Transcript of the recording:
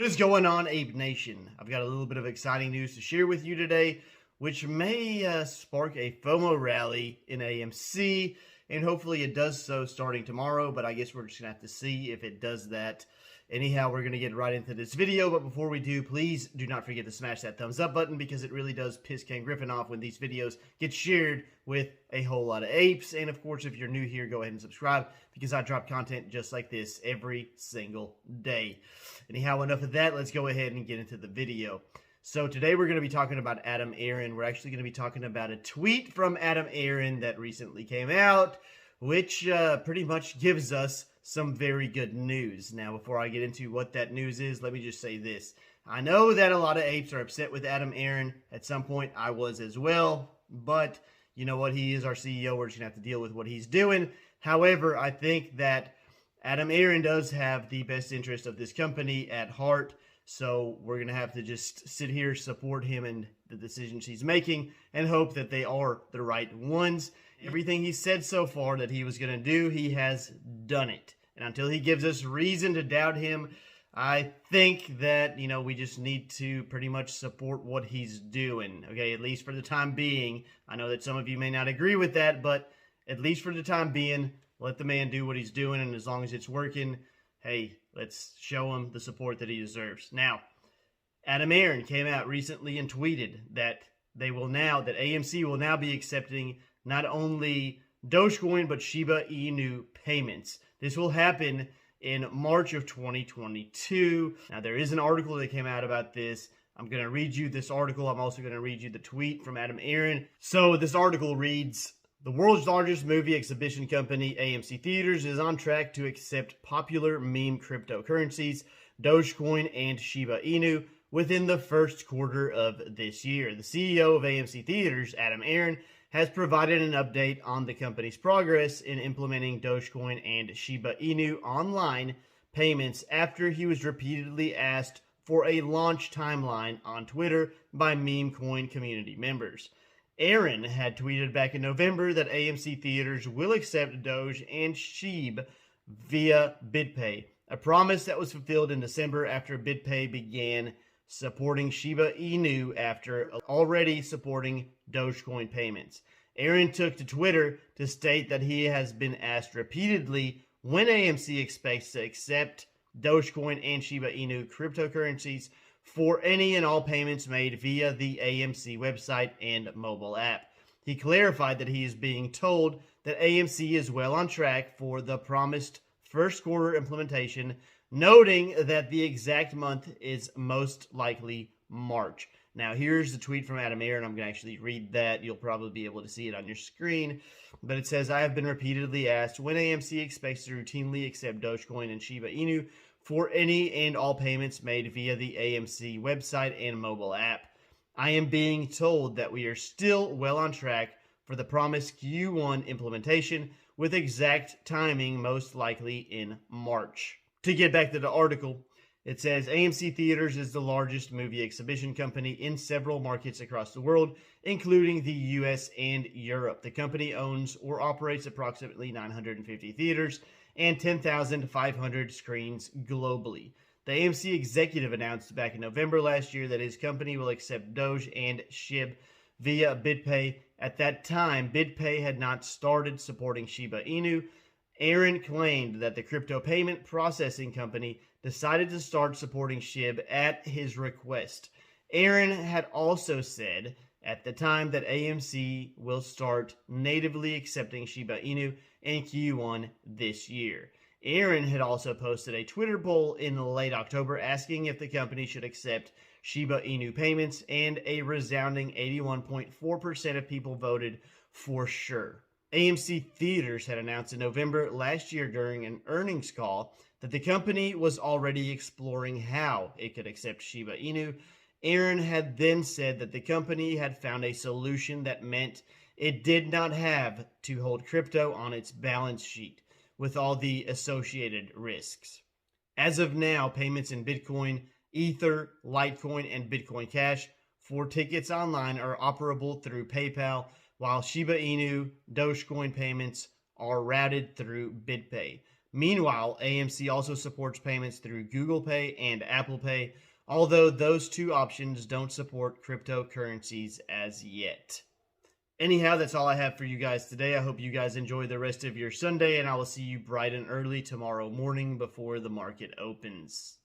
What is going on, Ape Nation? I've got a little bit of exciting news to share with you today, which may spark a FOMO rally in AMC, and hopefully it does so starting tomorrow, but I guess we're just going to have to see if it does that. Anyhow, we're going to get right into this video, but before we do, please do not forget to smash that thumbs up button because it really does piss Ken Griffin off when these videos get shared with a whole lot of apes. And of course, if you're new here, go ahead and subscribe because I drop content just like this every single day. Anyhow, enough of that. Let's go ahead and get into the video. So today we're going to be talking about Adam Aron. We're actually going to be talking about a tweet from Adam Aron that recently came out, which pretty much gives us some very good news. Now, before I get into what that news is, let me just say this. I know that a lot of apes are upset with Adam Aron. At some point, I was as well. But you know what? He is our CEO. We're just going to have to deal with what he's doing. However, I think that Adam Aron does have the best interest of this company at heart. So we're going to have to just sit here, support him and the decisions he's making, and hope that they are the right ones. Everything he said so far that he was going to do, he has done it. And until he gives us reason to doubt him, I think that, we just need to pretty much support what he's doing. Okay, at least for the time being. I know that some of you may not agree with that, but at least for the time being, let the man do what he's doing. And as long as it's working, hey, let's show him the support that he deserves. Now, Adam Aron came out recently and tweeted that AMC will now be accepting not only Dogecoin, but Shiba Inu payments. This will happen in March of 2022. Now, there is an article that came out about this. I'm going to read you this article. I'm also going to read you the tweet from Adam Aron. So this article reads, the world's largest movie exhibition company, AMC Theaters, is on track to accept popular meme cryptocurrencies, Dogecoin and Shiba Inu, within the first quarter of this year. The CEO of AMC Theaters, Adam Aron, has provided an update on the company's progress in implementing Dogecoin and Shiba Inu online payments after he was repeatedly asked for a launch timeline on Twitter by meme coin community members. Aron had tweeted back in November that AMC Theaters will accept Doge and SHIB via BitPay, a promise that was fulfilled in December after BitPay began supporting Shiba Inu after already supporting Dogecoin payments. Aron took to Twitter to state that he has been asked repeatedly when AMC expects to accept Dogecoin and Shiba Inu cryptocurrencies for any and all payments made via the AMC website and mobile app. He clarified that he is being told that AMC is well on track for the promised first quarter implementation, noting that the exact month is most likely March. Now, here's the tweet from Adam Aron. I'm going to actually read that. You'll probably be able to see it on your screen. But it says, I have been repeatedly asked when AMC expects to routinely accept Dogecoin and Shiba Inu for any and all payments made via the AMC website and mobile app. I am being told that we are still well on track for the promised Q1 implementation, with exact timing most likely in March. To get back to the article, it says AMC Theaters is the largest movie exhibition company in several markets across the world, including the US and Europe. The company owns or operates approximately 950 theaters and 10,500 screens globally. The AMC executive announced back in November last year that his company will accept Doge and SHIB via BitPay. At that time, BitPay had not started supporting Shiba Inu. Aron claimed that the crypto payment processing company decided to start supporting SHIB at his request. Aron had also said at the time that AMC will start natively accepting Shiba Inu in Q1 this year. Aron had also posted a Twitter poll in late October asking if the company should accept Shiba Inu payments, and a resounding 81.4% of people voted for sure. AMC Theaters had announced in November last year during an earnings call that the company was already exploring how it could accept Shiba Inu. Aron had then said that the company had found a solution that meant it did not have to hold crypto on its balance sheet, with all the associated risks. As of now, payments in Bitcoin, Ether, Litecoin, and Bitcoin Cash for tickets online are operable through PayPal, while Shiba Inu, Dogecoin payments are routed through BitPay. Meanwhile, AMC also supports payments through Google Pay and Apple Pay, although those two options don't support cryptocurrencies as yet. Anyhow, that's all I have for you guys today. I hope you guys enjoy the rest of your Sunday, and I will see you bright and early tomorrow morning before the market opens.